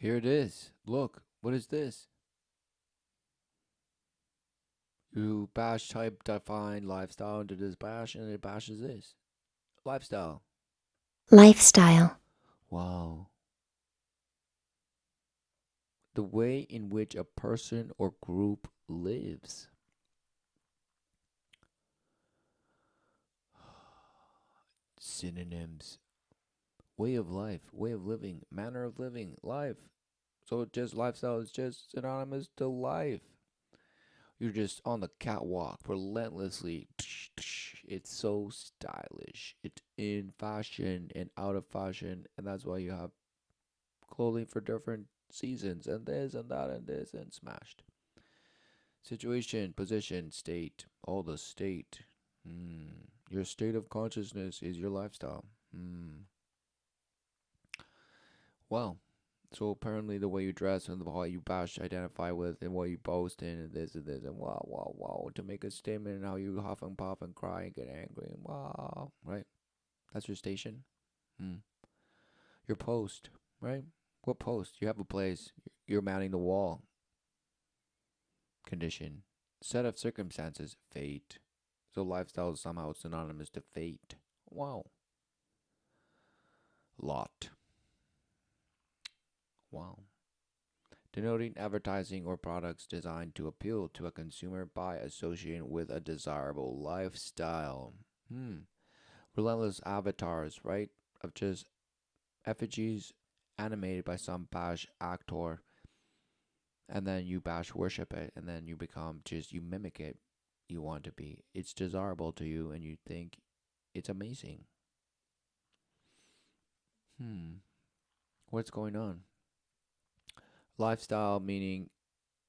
Here it is. Look, what is this? You bash type define lifestyle into this bash, and it bashes this lifestyle. Lifestyle. Wow. The way in which a person or group lives. Synonyms: way of life, way of living, manner of living, life. So just lifestyle is just synonymous to life. You're just on the catwalk relentlessly. It's so stylish. It's in fashion and out of fashion, and that's why you have clothing for different seasons and this and that and this and smashed. Situation, position, state, all the state. Your state of consciousness is your lifestyle. Well, so apparently the way you dress and the what you bash identify with and what you boast in and this and wow wow wow to make a statement and how you huff and puff and cry and get angry and wow, right? That's your station. Hmm. Your post, right? What post? You have a place. You're mounting the wall. Condition. Set of circumstances. Fate. So lifestyle is somehow synonymous to fate. Wow. Lot. Wow. Denoting advertising or products designed to appeal to a consumer by associating with a desirable lifestyle. Relentless avatars, right? Of just effigies animated by some bash actor, and then you bash worship it, and then you become just, you mimic it. You want to be. It's desirable to you, and you think it's amazing. Hmm. What's going on? Lifestyle meaning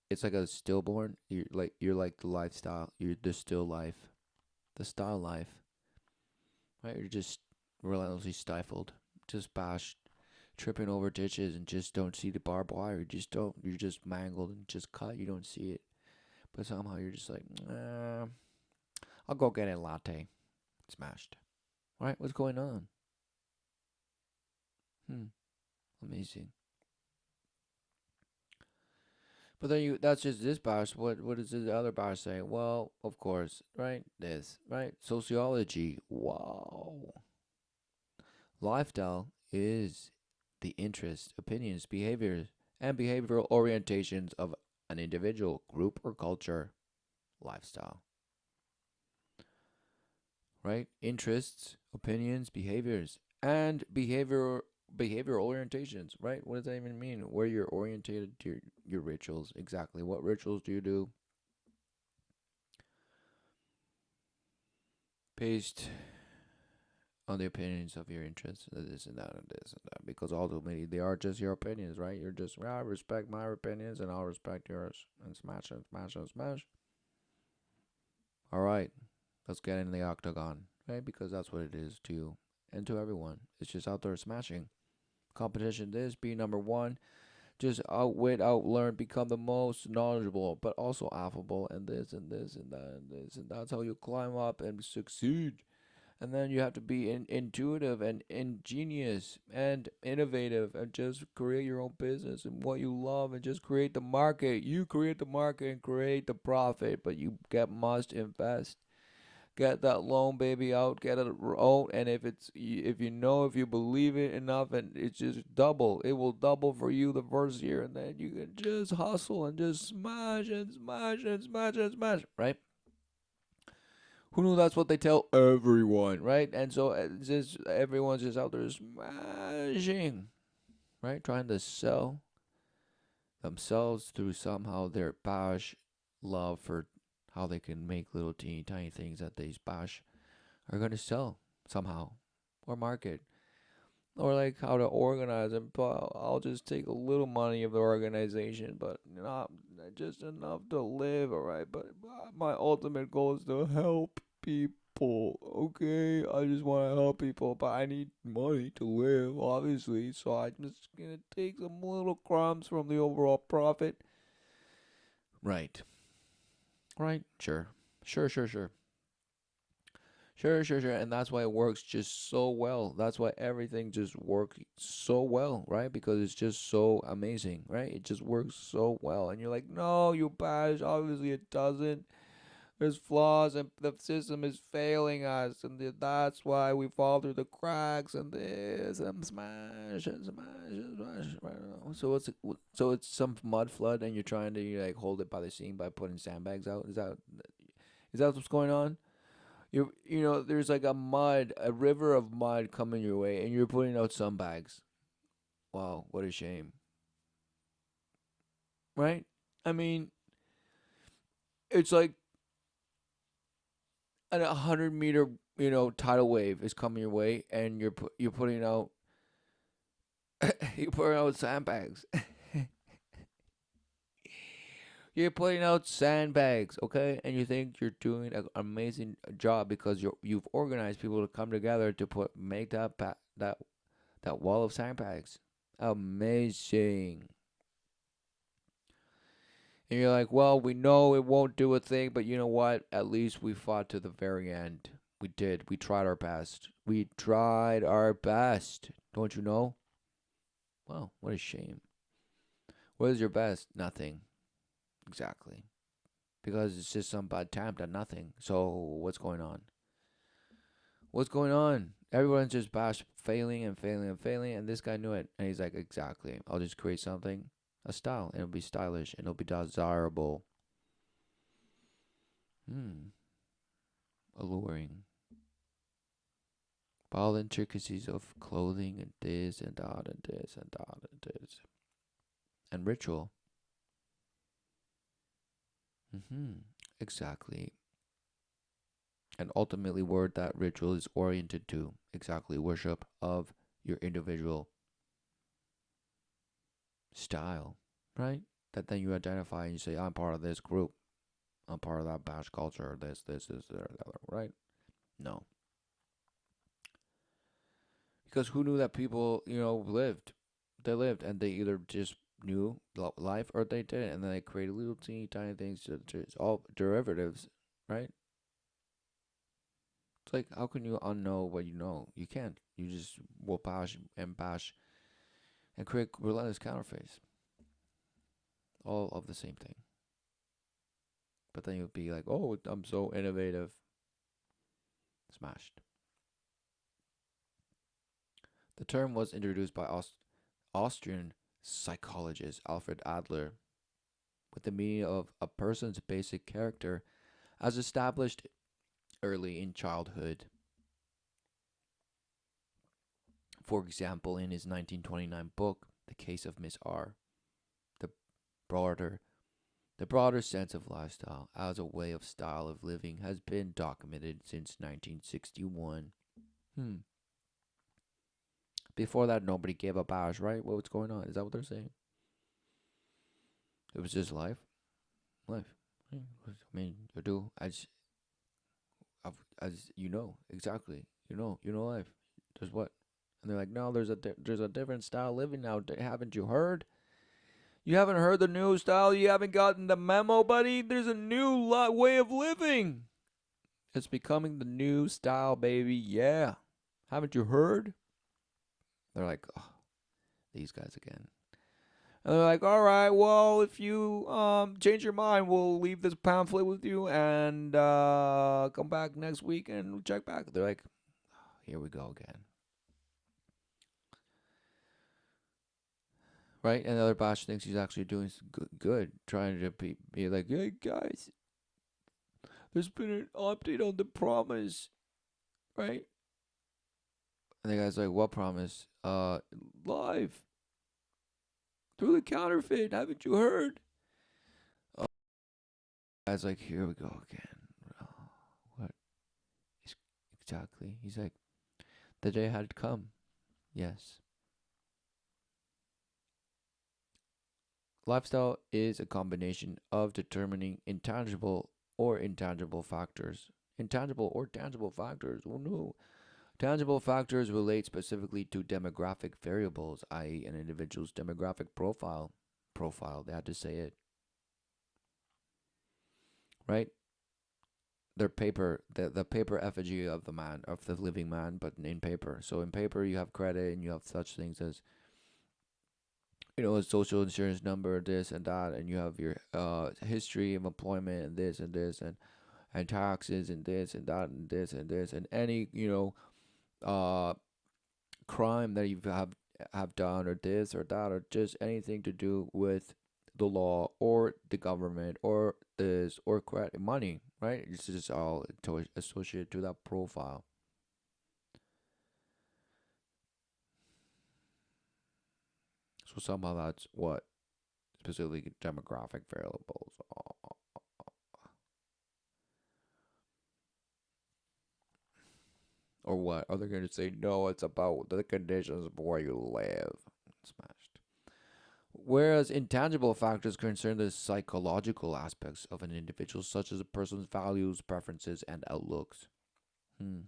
it's like a stillborn. You're like the lifestyle. You're the still life, the style life, right? You're just relentlessly stifled, just bashed, tripping over ditches, and just don't see the barbed wire. You just don't. You're just mangled and just cut. You don't see it, but somehow you're just like, I'll go get a latte. Smashed. Right? What's going on? Hmm. Amazing. But then that's just this bash. What is the other bash saying? Well, of course, right? This, right? Sociology. Wow. Lifestyle is the interests, opinions, behaviors, and behavioral orientations of an individual, group, or culture. Lifestyle, right? Interests, opinions, behaviors, and behavioral orientations, right? What does that even mean? Where you're orientated to your rituals, exactly. What rituals do you do? Based on the opinions of your interests, this and that and this and that, because ultimately they are just your opinions, right? You're just, I respect my opinions and I'll respect yours, and smash and smash and smash. All right, let's get in the octagon, right? Because that's what it is to you and to everyone. It's just out there smashing. Competition, this, be number one, just outwit, outlearn, become the most knowledgeable, but also affable, and this and this and that and this, and that's how you climb up and succeed. And then you have to be intuitive and ingenious and innovative and just create your own business and what you love and just create the market. You create the market and create the profit, but you must invest. Get that loan baby out, get it out, and if you believe it enough, and it's just double, it will double for you the first year, and then you can just hustle and just smash and smash and smash and smash, right? Who knew that's what they tell everyone, right? And so it's just everyone's just out there smashing, right? Trying to sell themselves through somehow their bash love for how they can make little teeny tiny things that they bash are going to sell somehow or market, or like how to organize and I'll just take a little money of the organization, but not just enough to live, all right? But my ultimate goal is to help people. Okay, I just want to help people, but I need money to live, obviously, so I'm just gonna take some little crumbs from the overall profit. Right. Right. Sure. Sure. Sure, sure, sure. And that's why it works just so well. That's why everything just works so well, right? Because it's just so amazing, right? It just works so well. And you're like, no, you bash. Obviously, it doesn't. There's flaws, and the system is failing us. And that's why we fall through the cracks and this and smash and smash and smash. Right. So it's some mud flood, and you're trying to like hold it by the seam by putting sandbags out. Is that what's going on? There's like a river of mud coming your way, and you're putting out some bags. Wow, what a shame, right? I mean, it's like a 100 meter, tidal wave is coming your way, and you're putting out you're putting out sandbags. You're putting out sandbags, okay? And you think you're doing an amazing job because you've organized people to come together to make that wall of sandbags. Amazing. And you're like, well, we know it won't do a thing, but you know what? At least we fought to the very end. We did. We tried our best. We tried our best. Don't you know? Well, what a shame. What is your best? Nothing. Exactly. Because it's just some bad attempt at nothing. So what's going on? What's going on? Everyone's just failing and failing and failing, and this guy knew it. And he's like, exactly. I'll just create something, a style, and it'll be stylish, and it'll be desirable. Hmm. Alluring. All intricacies of clothing and this and that and this and that and this. And ritual. Exactly. And ultimately, word that ritual is oriented to exactly worship of your individual style, right? That then you identify and you say, I'm part of this group. I'm part of that bash culture, this, that, right? No. Because who knew that people, lived? They lived and they either just knew life or they didn't. And then they created little teeny tiny things. It's all derivatives, right? It's like, how can you unknow what you know? You can't. You just will bash and create relentless counterfeits. All of the same thing. But then you'll be like, oh, I'm so innovative. Smashed. The term was introduced by Austrian psychologist Alfred Adler with the meaning of a person's basic character as established early in childhood. For example, in his 1929 book, The Case of Miss R, the broader the broader sense of lifestyle as a way of style of living has been documented since 1961. Hmm. Before that, nobody gave a bash, right? What's going on? Is that what they're saying? It was just life. Life. I mean, you do as you know exactly. You know life. There's what, and they're like, no, there's a different style of living now. Haven't you heard? You haven't heard the new style. You haven't gotten the memo, buddy. There's a new way of living. It's becoming the new style, baby. Yeah. Haven't you heard? They're like, oh, these guys again. And they're like, all right, well, if you change your mind, we'll leave this pamphlet with you and come back next week and check back. They're like, oh, here we go again. Right? And the other Bosch thinks he's actually doing good, trying to be like, hey, guys, there's been an update on the promise, right? And the guy's like, what promise? Live through the counterfeit. Haven't you heard? Oh, the guy's like, here we go again. Oh, what? Exactly. He's like, the day had come. Yes. Lifestyle is a combination of determining intangible factors. Intangible or tangible factors. Oh no. Tangible factors relate specifically to demographic variables, i.e., an individual's demographic profile. Profile, they had to say it, right? their paper, the paper effigy of the man, of the living man, but in paper. So in paper you have credit and you have such things as, a social insurance number, this and that, and you have your history of employment and this and this and taxes and this and that and this and this and any crime that you have done or this or that or just anything to do with the law or the government or this or credit money, right? It's just all associated to that profile. So somehow that's what specifically demographic variables are. Or what? Are they going to say, no, it's about the conditions where you live? Smashed. Whereas intangible factors concern the psychological aspects of an individual, such as a person's values, preferences, and outlooks. Hmm.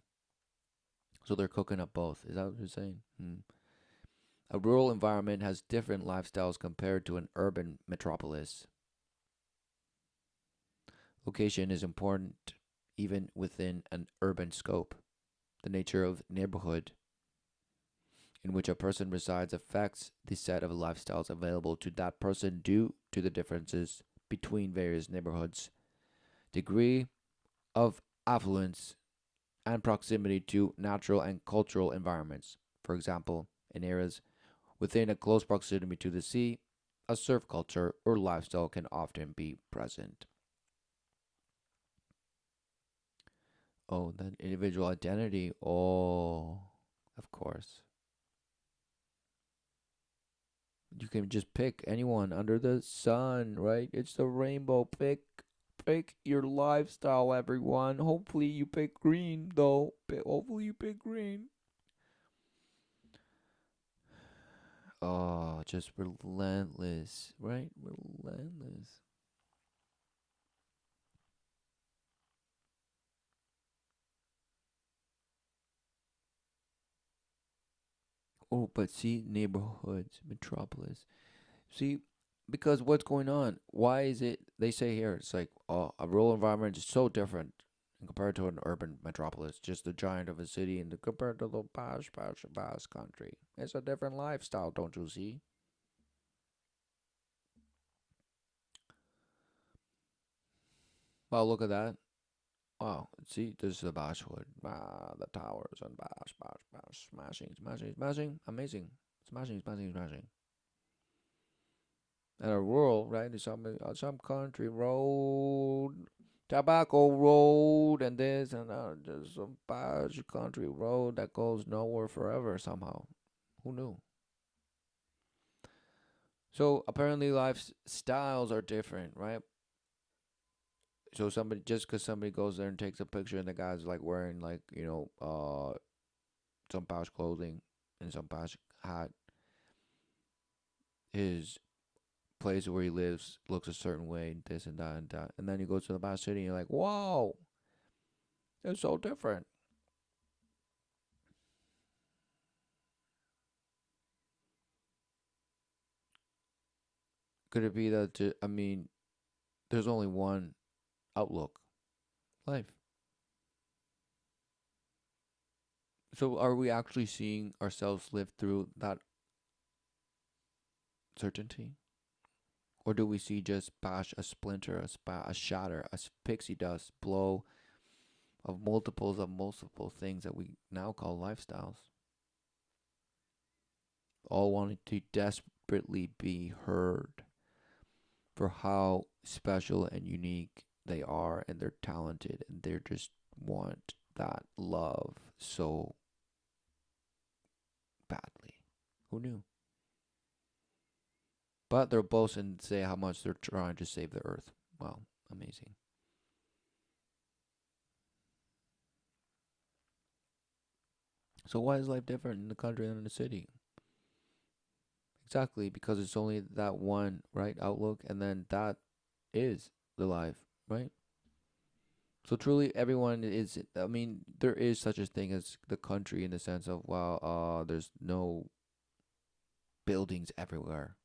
So they're cooking up both. Is that what you're saying? Hmm. A rural environment has different lifestyles compared to an urban metropolis. Location is important even within an urban scope. The nature of neighborhood in which a person resides affects the set of lifestyles available to that person due to the differences between various neighborhoods, degree of affluence, and proximity to natural and cultural environments. For example, in areas within a close proximity to the sea, a surf culture or lifestyle can often be present. Oh, then individual identity. Oh, of course. You can just pick anyone under the sun, right? It's the rainbow. Pick your lifestyle, everyone. Hopefully you pick green, though. Hopefully you pick green. Oh, just relentless, right? Relentless. Oh, but see, neighborhoods, Metropolis. See, because what's going on? Why is it? They say here it's like, oh, a rural environment is so different compared to an urban metropolis, just the giant of a city, and compared to the vast country. It's a different lifestyle, don't you see? Well, look at that. Wow, see, this is the Bashwood. Ah, the towers and bash, smashing, amazing, smashing. And a rural, right? There's some country road, tobacco road, and this and that. Just some bad country road that goes nowhere forever somehow. Who knew? So apparently lifestyles are different, right? So somebody just because somebody goes there and takes a picture and the guy's like wearing like some posh clothing and some posh hat, his place where he lives looks a certain way, this and that, and then you go to the posh city and you're like, whoa, it's so different. Could it be that I mean, there's only one outlook, life. So are we actually seeing ourselves live through that certainty? Or do we see just bash a splinter, a shatter, a pixie dust blow of multiple things that we now call lifestyles, all wanting to desperately be heard for how special and unique they are, and they're talented, and they just want that love so badly. Who knew? But they'll boast and say how much they're trying to save the earth. Wow, amazing. So why is life different in the country than in the city? Exactly, because it's only that one right outlook, and then that is the life, right? So truly, everyone is. I mean, there is such a thing as the country in the sense of wow, there's no buildings everywhere,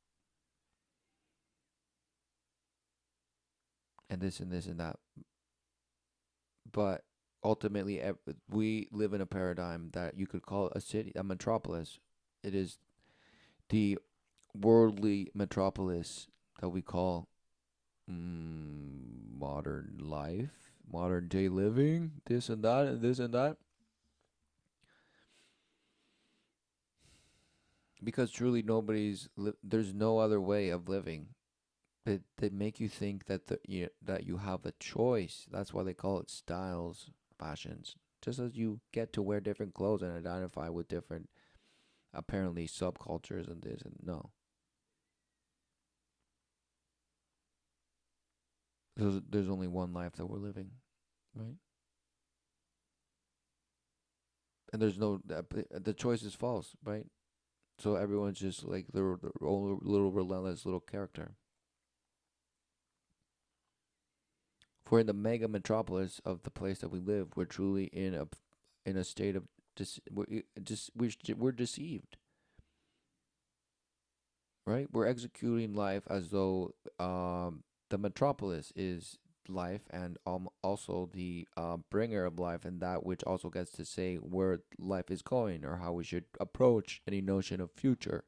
and this and this and that. But ultimately, we live in a paradigm that you could call a city, a metropolis. It is the worldly metropolis that we call modern life, modern day living, this and that, and this and that. Because truly, there's no other way of living. They make you think that that you have a choice. That's why they call it styles, fashions. Just as you get to wear different clothes and identify with different apparently subcultures and this and no. There's only one life that we're living, right? And there's no the choice is false, right? So everyone's just like their own little relentless little character. For in the mega metropolis of the place that we live, we're truly in a state of we're deceived, right? We're executing life as though the metropolis is life and also the bringer of life, and that which also gets to say where life is going or how we should approach any notion of future.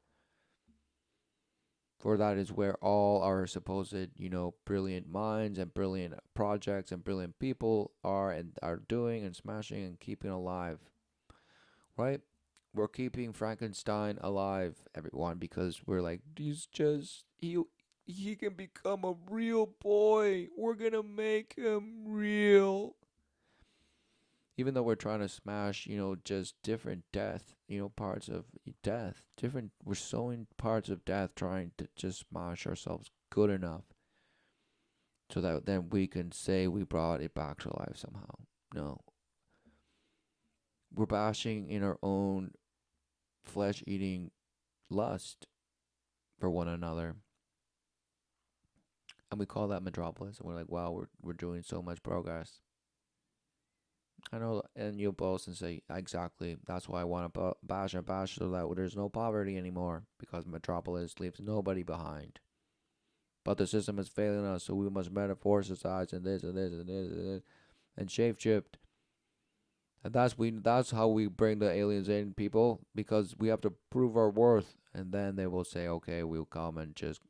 For that is where all our supposed, brilliant minds and brilliant projects and brilliant people are and are doing and smashing and keeping alive, right? We're keeping Frankenstein alive, everyone, because we're like, he can become a real boy. We're gonna make him real. Even though we're trying to smash, just different death, parts of death, different, we're sowing parts of death, trying to just smash ourselves good enough so that then we can say we brought it back to life somehow. No, we're bashing in our own flesh eating lust for one another. And we call that Metropolis. And we're like, wow, we're doing so much progress. I know, and you'll boast and say, exactly, that's why I want to bash and bash so that there's no poverty anymore, because Metropolis leaves nobody behind. But the system is failing us, so we must metaphoricize and this and this and this and this and shape shift. And that's how we bring the aliens in, people, because we have to prove our worth, and then they will say, okay, we'll come and just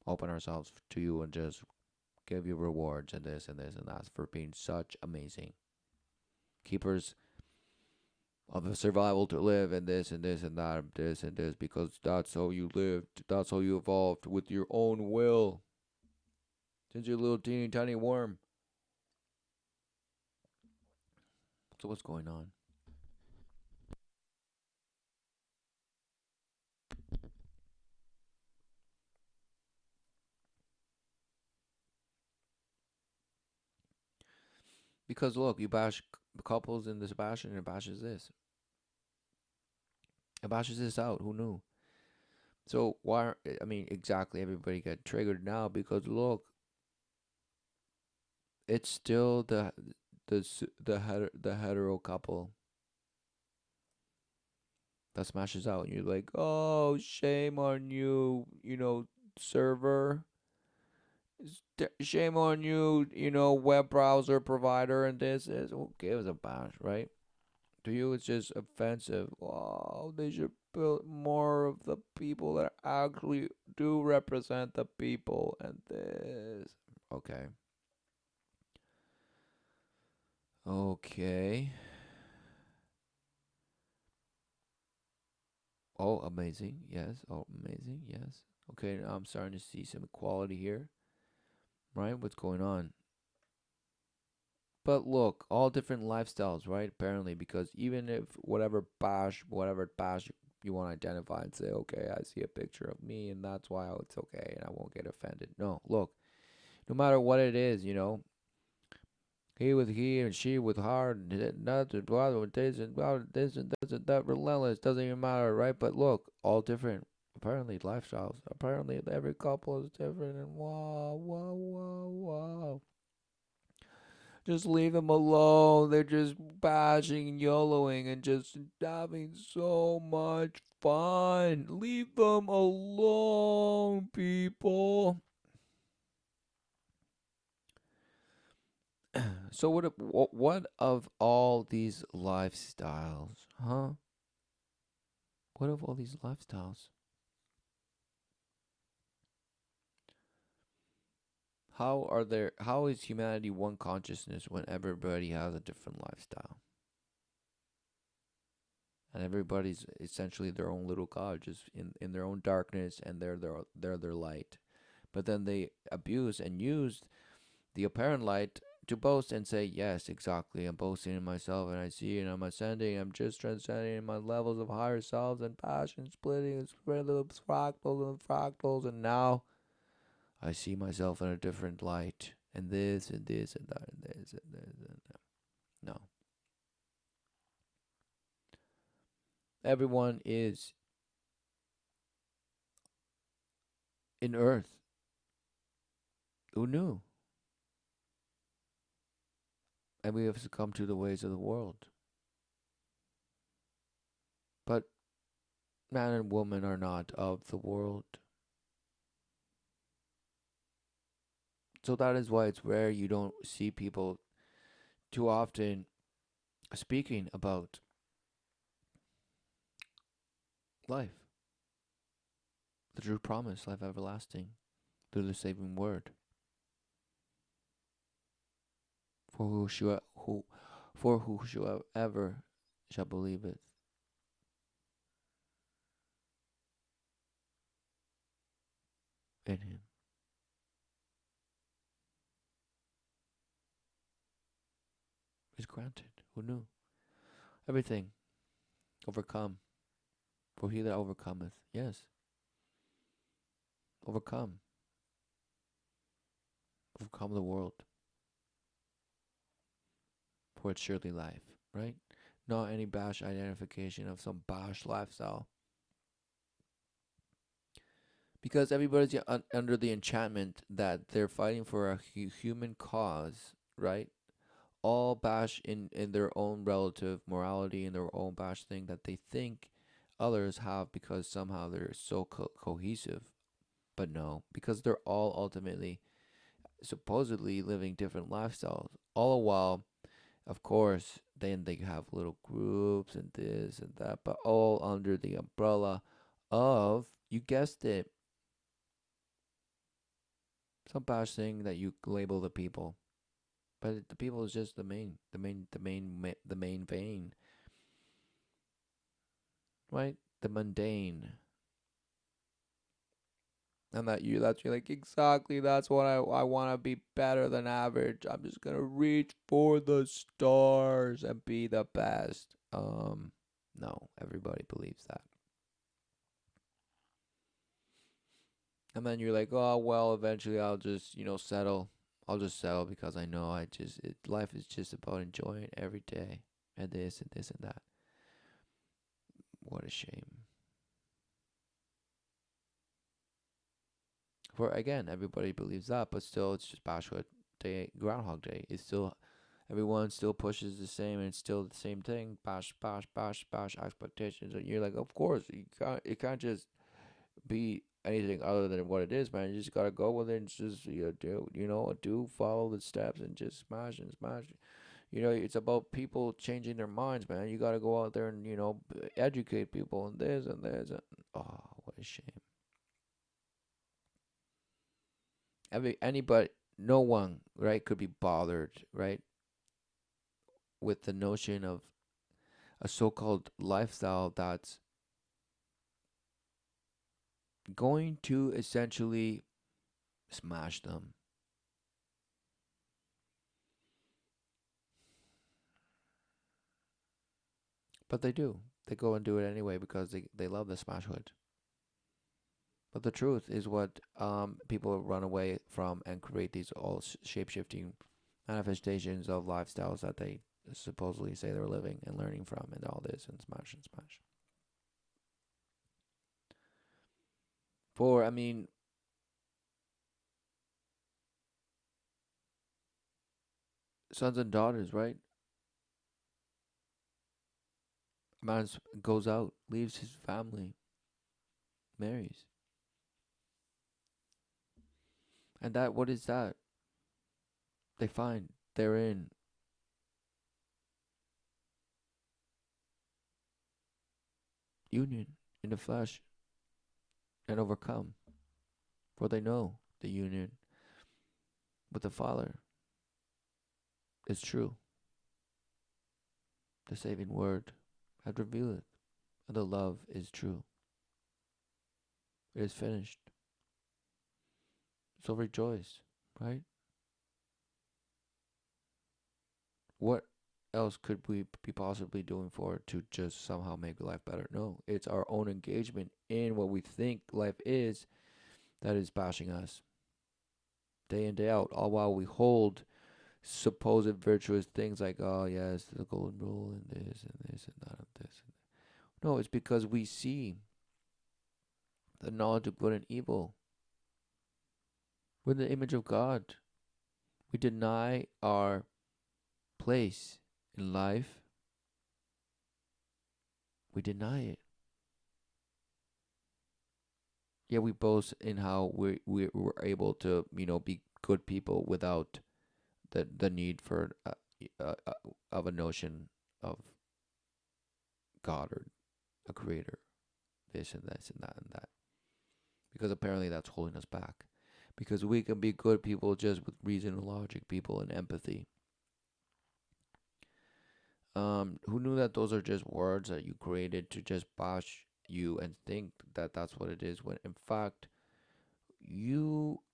open ourselves to you and just give you rewards and this and this and that for being such amazing keepers of a survival to live and this and this and that, this and this, because that's how you lived, that's how you evolved with your own will since you're a little teeny tiny worm. So what's going on? Because look, you bash couples in this bash and it bashes this. It bashes this out. Who knew? So why? I mean, exactly. Everybody get triggered now because look, it's still the hetero couple that smashes out. And you're like, oh, shame on you, server. Shame on you, web browser provider, and this is who gives a bash, right? To you, it's just offensive. Wow, they should build more of the people that actually do represent the people, and this. Okay. Okay. Oh, amazing. Yes. Oh, amazing. Yes. Okay, now I'm starting to see some equality here, right? What's going on? But look, all different lifestyles, right? Apparently, because even if whatever bash you want to identify and say, okay, I see a picture of me and that's why it's okay and I won't get offended. No, look, no matter what it is, he with he and she with her, not with this and this and that, relentless, doesn't even matter, right? But look, all different. Apparently, lifestyles. Apparently, every couple is different, and wow, wow, wow, wow. Just leave them alone. They're just bashing and YOLOing and just having so much fun. Leave them alone, people. So what of all these lifestyles, huh? What of all these lifestyles? How is humanity one consciousness when everybody has a different lifestyle? And everybody's essentially their own little god, just in their own darkness, and they're their light. But then they abuse and use the apparent light to boast and say, yes, exactly, I'm boasting in myself and I see and I'm ascending, I'm just transcending in my levels of higher selves and passion splitting and spreading little fractals, and now I see myself in a different light, and this and this and that and this and this and that. No. Everyone is in earth. Who knew? And we have succumbed to the ways of the world. But man and woman are not of the world. So that is why it's rare you don't see people too often speaking about life, the true promise, life everlasting, through the saving word. For whosoever shall believe it in him is granted. Who knew? Everything overcome. For he that overcometh, yes, overcome, overcome the world. For it's surely life, right? Not any bash identification of some bash lifestyle. Because everybody's under the enchantment that they're fighting for a human cause, right? All bash in their own relative morality and their own bash thing that they think others have because somehow they're so cohesive. But no, because they're all ultimately supposedly living different lifestyles. All the while, of course, then they have little groups and this and that, but all under the umbrella of, you guessed it, some bash thing that you label the people. But the people is just the main vein, right? The mundane. And that's you're like, exactly, that's what I want to be better than average. I'm just gonna reach for the stars and be the best. No, everybody believes that. And then you're like, oh well, eventually I'll just settle. I'll just settle because I know life is just about enjoying every day and this and this and that. What a shame. For again, everybody believes that, but still, it's just Bashwood Day, Groundhog Day. It's still everyone still pushes the same, and it's still the same thing. Bash, bash, bash, bash. Expectations, and you're like, of course, it can't just be anything other than what it is, man. You just gotta go with it and just do follow the steps and just smash and smash. It's about people changing their minds, man. You gotta go out there and educate people and this and this. And, oh, what a shame. Anybody, no one, right, could be bothered, right, with the notion of a so-called lifestyle that's going to essentially smash them. But they do. They go and do it anyway because they love the smash hood. But the truth is what people run away from and create these all shape-shifting manifestations of lifestyles that they supposedly say they're living and learning from and all this and smash and smash. For, I mean, sons and daughters, right? A man goes out, leaves his family, marries. And that, what is that? They find therein union in the flesh and overcome. For they know the union with the Father is true. The saving word hath revealed it, and the love is true. It is finished. So rejoice, right? What else could we be possibly doing for it to just somehow make life better? No, it's our own engagement in what we think life is that is bashing us day in, day out, all while we hold supposed virtuous things like, oh, yes, the golden rule and this and that and this. No, it's because we see the knowledge of good and evil. We're the image of God. We deny our place in life. We deny it. Yeah, we boast in how we were able to, be good people without the need for of a notion of God or a creator, this and this and that and that. Because apparently that's holding us back. Because we can be good people just with reason and logic, people, and empathy. Who knew that those are just words that you created to just bash you and think that that's what it is, when in fact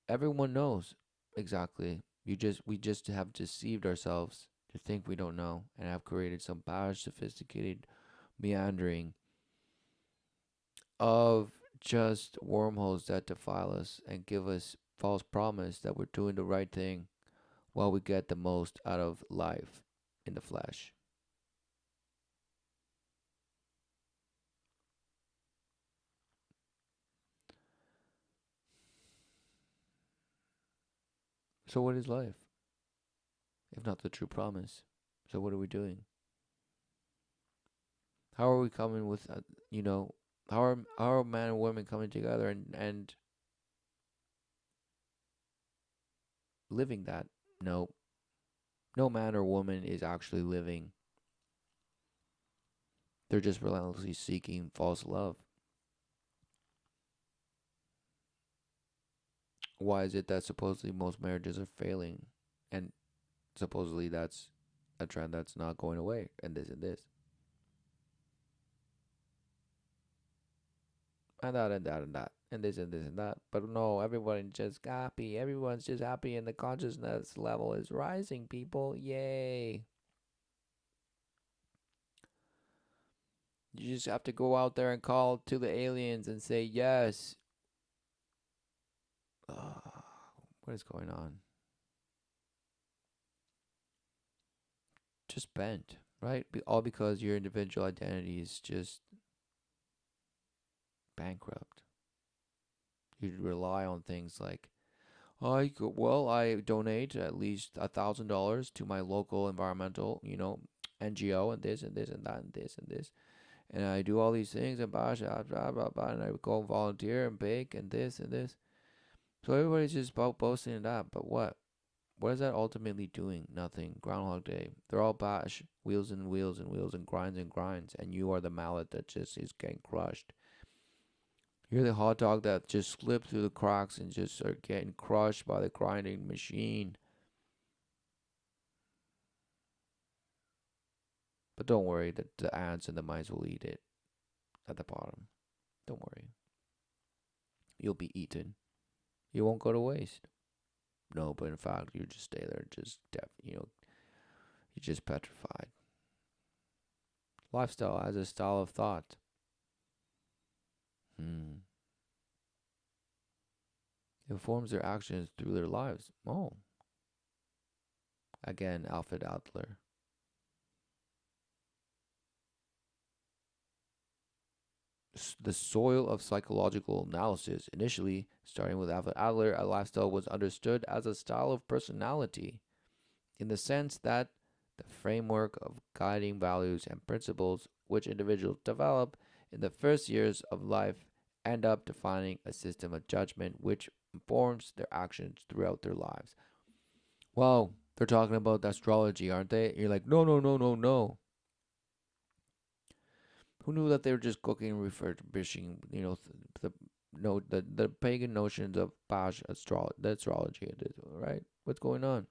everyone knows exactly. We just have deceived ourselves to think we don't know, and have created some bad, sophisticated meandering of just wormholes that defile us and give us false promise that we're doing the right thing while we get the most out of life in the flesh. So what is life if not the true promise? So what are we doing? How are we coming with you know how are man and woman coming together and living that? No, no man or woman is actually living. They're just relentlessly seeking false love. Why is it that supposedly most marriages are failing, and supposedly that's a trend that's not going away, and this and this and that and that and that and this and this and that? But no, everyone's just happy. Everyone's just happy, and the consciousness level is rising. People, yay! You just have to go out there and call to the aliens and say yes. Uh, what is going on? Just bent, right? All because your individual identity is just bankrupt. You rely on things like, I donate at least $1,000 to my local environmental, NGO, and this and this and that and this and this, and I do all these things and blah blah blah blah, and I go and volunteer and bake and this and this. So everybody's just about boasting in that, but what? What is that ultimately doing? Nothing. Groundhog Day. They're all bash. Wheels and wheels and wheels and grinds. And you are the mallet that just is getting crushed. You're the hot dog that just slipped through the cracks and just are getting crushed by the grinding machine. But don't worry, the ants and the mice will eat it at the bottom. Don't worry. You'll be eaten. You won't go to waste. No, but in fact, you just stay there, just you're just petrified. Lifestyle as a style of thought. Hmm. It informs their actions through their lives. Oh, again, Alfred Adler. The soil of psychological analysis. Initially, starting with Alfred Adler, a lifestyle was understood as a style of personality, in the sense that the framework of guiding values and principles which individuals develop in the first years of life end up defining a system of judgment which informs their actions throughout their lives. Wow. They're talking about astrology, aren't they? You're like, no, no, no, no, no. Who knew that they were just cooking and refurbishing, the pagan notions of Bash the astrology, right? What's going on?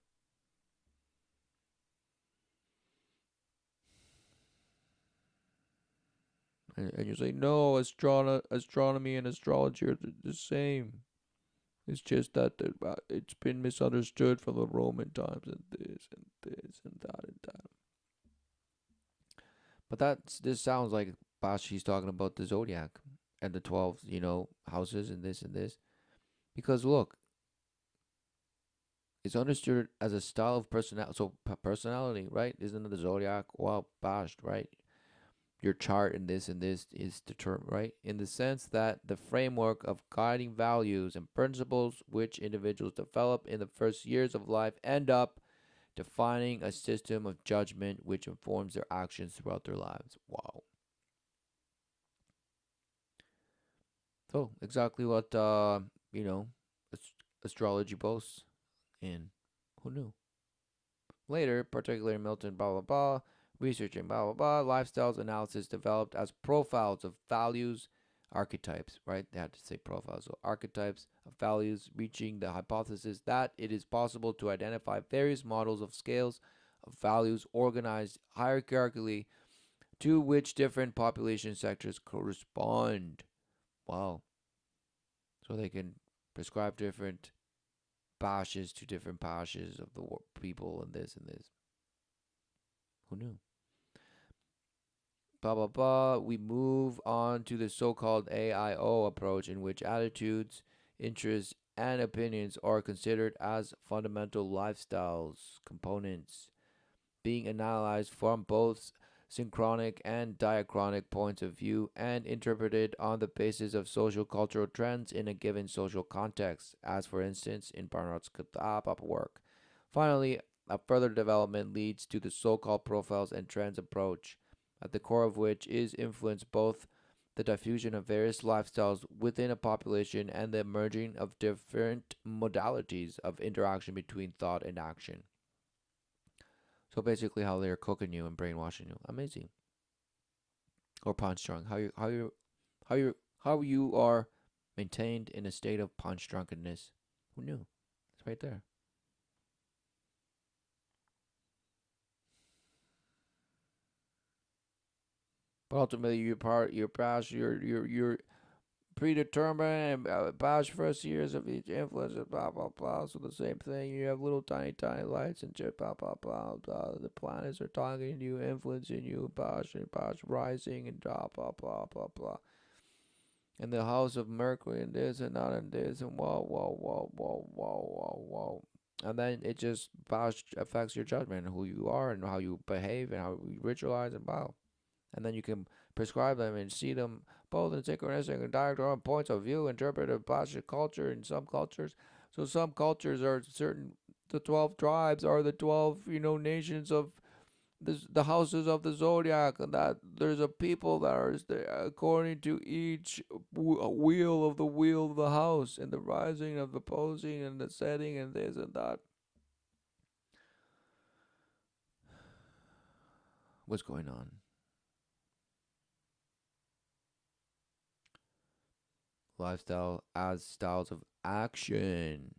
And you say, no, astronomy and astrology are the same. It's just that it's been misunderstood from the Roman times and this and that and that. But this sounds like Bash. He's talking about the zodiac and the 12, houses and this and this. Because look, it's understood as a style of personality. So personality, right? Isn't it the zodiac? Well, bashed, right? Your chart and this is determined, right? In the sense that the framework of guiding values and principles which individuals develop in the first years of life end up defining a system of judgment which informs their actions throughout their lives. Wow. So exactly what you know astrology boasts in. Who knew? Later, particularly Milton, blah, blah, blah, researching, blah, blah, blah, lifestyles analysis developed as profiles of values, archetypes, right? They had to say profiles. So, archetypes of values, reaching the hypothesis that it is possible to identify various models of scales of values organized hierarchically to which different population sectors correspond. Wow. So, they can prescribe different pashes to different pashes of the people and this and this. Who knew? Blah blah blah. We move on to the so-called AIO approach, in which attitudes, interests, and opinions are considered as fundamental lifestyles components, being analyzed from both synchronic and diachronic points of view and interpreted on the basis of social cultural trends in a given social context, as for instance in Barnard's work. Finally, a further development leads to the so-called profiles and trends approach, at the core of which is influenced both the diffusion of various lifestyles within a population and the merging of different modalities of interaction between thought and action. So basically, how they're cooking you and brainwashing you. Amazing. Or punch drunk. How you are maintained in a state of punch drunkenness. Who knew? It's right there. But ultimately, your past, your predetermined and past first years of each influence, blah blah blah. So the same thing. You have little tiny lights and just blah blah blah blah. The planets are talking to you, influencing you, past rising and blah blah blah blah blah. And the house of Mercury and this and that and this and whoa whoa whoa whoa whoa whoa whoa. And then it just affects your judgment and who you are and how you behave and how you ritualize and blah. And then you can prescribe them and see them both in synchronistic and diagram points of view, interpreted plastic culture in some cultures. So some cultures are certain. The 12 tribes are the 12, nations of the houses of the zodiac, and that there's a people that are according to each wheel of the house, and the rising of the posing and the setting and this and that. What's going on? Lifestyle as styles of action.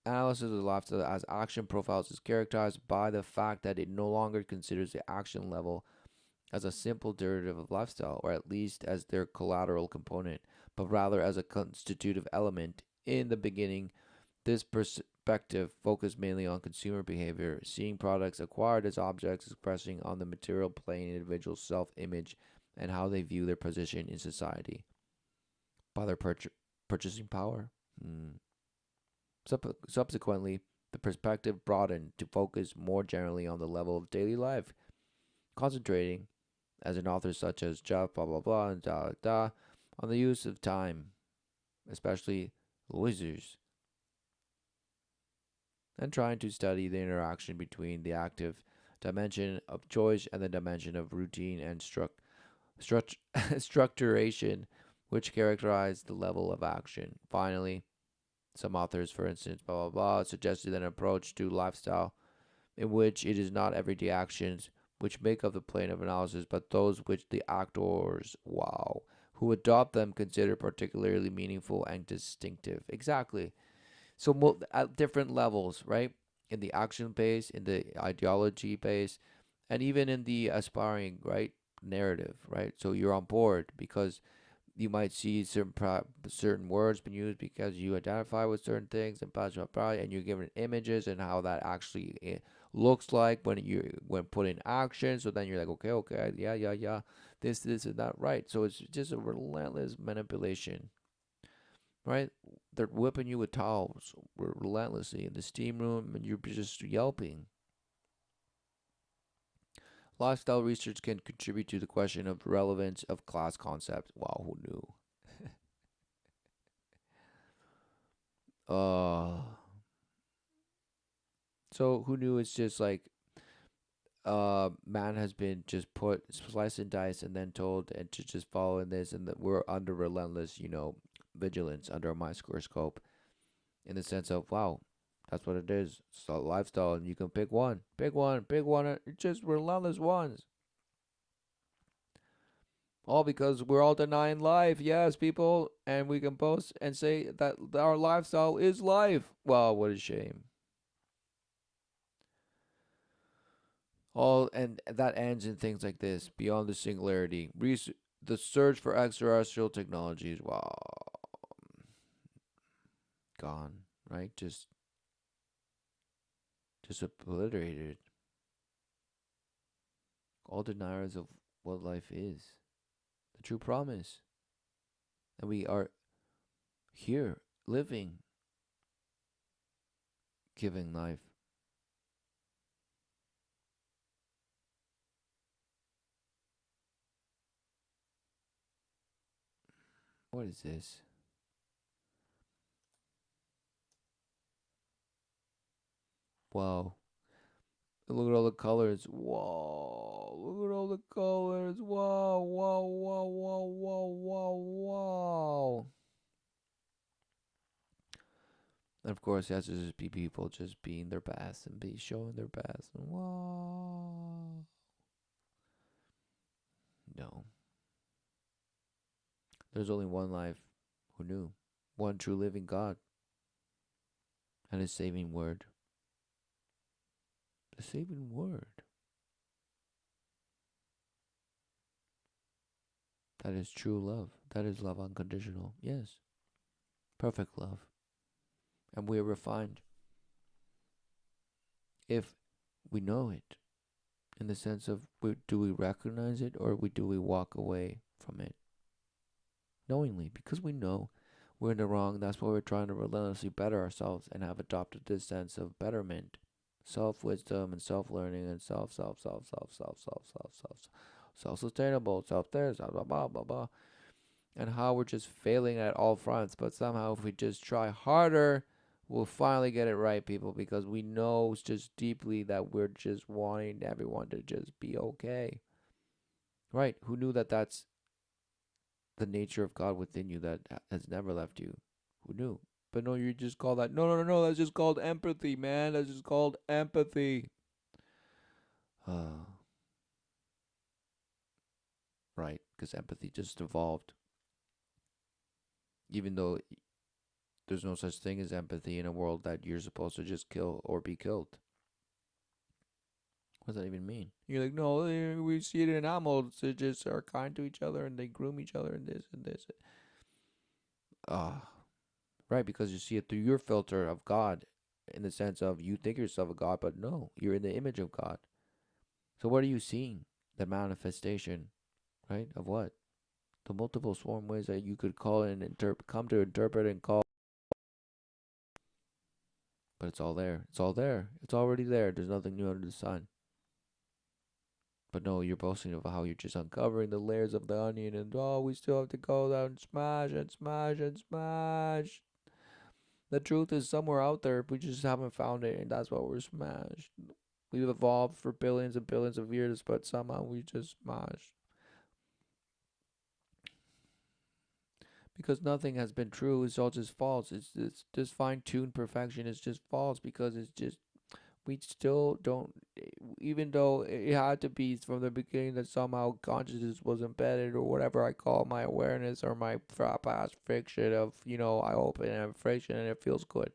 Analysis of the lifestyle as action profiles is characterized by the fact that it no longer considers the action level as a simple derivative of lifestyle, or at least as their collateral component, but rather as a constitutive element. In the beginning, this perspective focused mainly on consumer behavior, seeing products acquired as objects expressing on the material plane individual self image and how they view their position in society by their purchasing power. Hmm. Subsequently, the perspective broadened to focus more generally on the level of daily life, concentrating, as in authors such as Jeff, blah blah blah, and da da da, on the use of time, especially losers, and trying to study the interaction between the active dimension of choice and the dimension of routine and structuration which characterize the level of action. Finally, some authors, for instance, blah blah blah, suggested an approach to lifestyle in which it is not everyday actions which make up the plane of analysis, but those which the actors, wow, who adopt them consider particularly meaningful and distinctive. Exactly. So at different levels, right? In the action base, in the ideology base, and even in the aspiring, right, narrative, right? So you're on board because you might see certain words being used because you identify with certain things and blah blah blah, and you're given images and how that actually looks like when put in action. So then you're like, okay, okay, yeah, yeah, yeah, this and that, right? So it's just a relentless manipulation, right? They're whipping you with towels relentlessly in the steam room, and you're just yelping. Lifestyle research can contribute to the question of relevance of class concepts. Wow, who knew? Uh, so who knew it's just like man has been just put sliced and diced and then told and to just follow in this, and that we're under relentless, vigilance under a microscope in the sense of wow, that's what it is. It's a lifestyle, and you can pick one, just relentless ones. All because we're all denying life, yes, people, and we can boast and say that our lifestyle is life. Wow, what a shame. All and that ends in things like this: beyond the singularity, the search for extraterrestrial technologies. Wow, gone, right? Just obliterated. All deniers of what life is, the true promise, and we are here living, giving life. What is this? Wow. Look at all the colors. Whoa. Look at all the colors. Wow. Wow. Wow. Wow. Wow. Wow. Wow. And of course, it has to just be people just being their best and be showing their best. Wow. No. There's only one life. Who knew? One true living God and his saving word. The saving word. That is true love. That is love unconditional. Yes. Perfect love. And we are refined if we know it. In the sense of do we recognize it, or do we walk away from it knowingly because we know we're in the wrong. That's why we're trying to relentlessly better ourselves and have adopted this sense of betterment, self wisdom, and self learning, and self sustainable, self this, blah blah blah blah blah, and how we're just failing at all fronts. But somehow, if we just try harder, we'll finally get it right, people, because we know just deeply that we're just wanting everyone to just be okay. Right? Who knew that that's the nature of God within you that has never left you? Who knew? But no, you just call that. No, no, no, no. That's just called empathy, man. That's just called empathy. Right? Because empathy just evolved. Even though there's no such thing as empathy in a world that you're supposed to just kill or be killed. What does that even mean? You're like, no, we see it in animals. They just are kind to each other and they groom each other and this and this. Ah, right, because you see it through your filter of God, in the sense of you think yourself a God, but no, you're in the image of God. So what are you seeing? The manifestation, right? Of what? The multiple swarm ways that you could call and come to interpret and call, but it's all there. It's all there. It's already there. There's nothing new under the sun. But no, you're boasting of how you're just uncovering the layers of the onion, and oh, we still have to go down and smash and smash and smash. The truth is somewhere out there. We just haven't found it, and that's why we're smashed. We've evolved for billions and billions of years, but somehow we just smashed. because nothing has been true. It's all just false. It's just fine tuned perfection. It's just false because it's just we still don't. Even though it had to be from the beginning that somehow consciousness was embedded or whatever I call my awareness or my past friction of I open and friction and it feels good.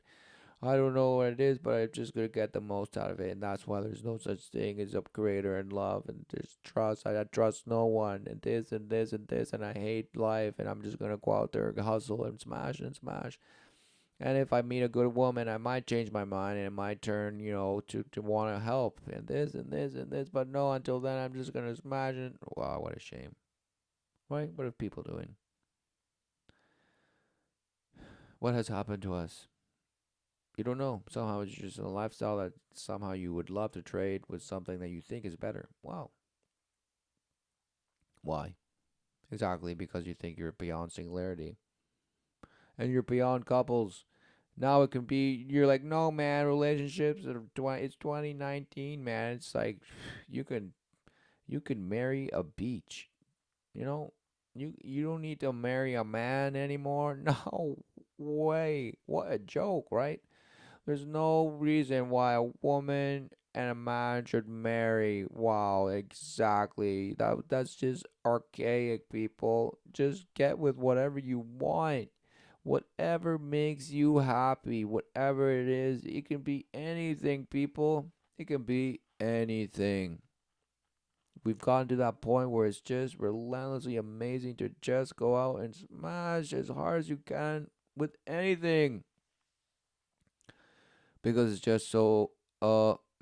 I don't know what it is, but I'm just gonna get the most out of it, and that's why there's no such thing as a creator and love, and there's trust. I trust no one, and this and this and this, and I hate life, and I'm just gonna go out there and hustle and smash and smash. And if I meet a good woman, I might change my mind and it might turn, to want to help and this and this and this. But no, until then, I'm just gonna smash it. Wow, what a shame, right? What are people doing? What has happened to us? You don't know. Somehow it's just a lifestyle that somehow you would love to trade with something that you think is better. Wow. Why? Exactly because you think you're beyond singularity and you're beyond couples. Now it can be you're like, no man, relationships are it's 2019, man. It's like you can marry a beach. You know, you don't need to marry a man anymore. No way. What a joke, right? There's no reason why a woman and a man should marry. Wow, exactly. That's just archaic, people. Just get with whatever you want. Whatever makes you happy, whatever it is, it can be anything, people. It can be anything. We've gotten to that point where it's just relentlessly amazing to just go out and smash as hard as you can with anything because it's just so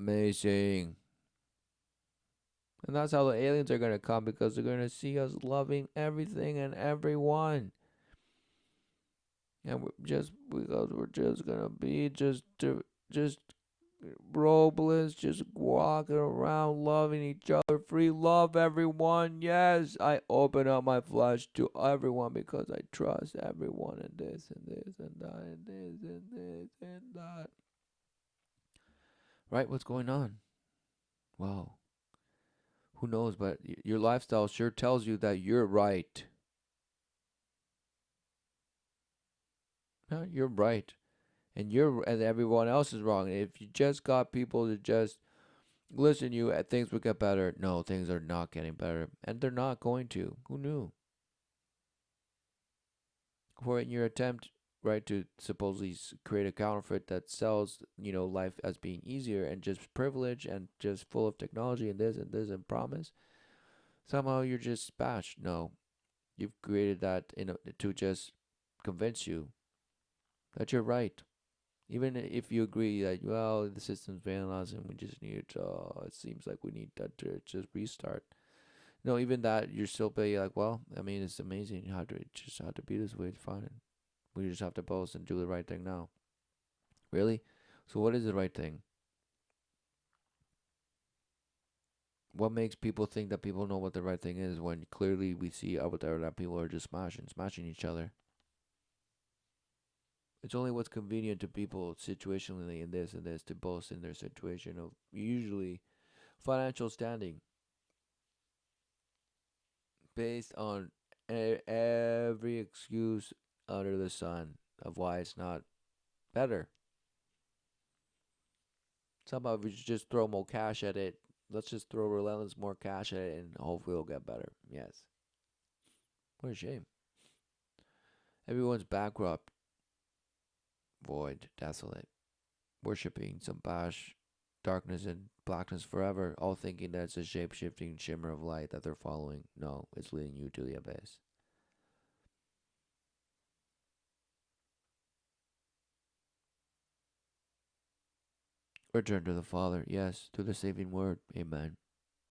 amazing. And that's how the aliens are going to come because they're going to see us loving everything and everyone. And we're just because we're just going to be just robeless, just walking around loving each other. Free love, everyone. Yes, I open up my flesh to everyone because I trust everyone and this and this and that and this and this and that. Right? What's going on? Wow. Who knows? But your lifestyle sure tells you that you're right. Yeah, you're right. And everyone else is wrong. If you just got people to just listen to you, things will get better. No, things are not getting better, and they're not going to. Who knew? For in your attempt, right, to supposedly create a counterfeit that sells, life as being easier and just privilege and just full of technology and this and promise, somehow you're just bashed. No, you've created that to just convince you that you're right. Even if you agree that, well, the system's failing us and we just need to, it seems like we need that to just restart. No, even that, you're still be like, well, I mean, it's amazing how to just how to be this way. It's fine. We just have to post and do the right thing now. Really? So, what is the right thing? What makes people think that people know what the right thing is when clearly we see out there that people are just smashing each other? It's only what's convenient to people situationally in this and this to boast in their situation of usually financial standing based on every excuse under the sun of why it's not better. Somehow, if we just throw more cash at it, let's just throw relentless more cash at it and hopefully it'll get better. Yes. What a shame. Everyone's bankrupt, void, desolate, worshipping some bash, darkness and blackness forever, all thinking that it's a shape shifting shimmer of light that they're following. No, it's leading you to the abyss. Return to the Father, yes, to the saving word. Amen.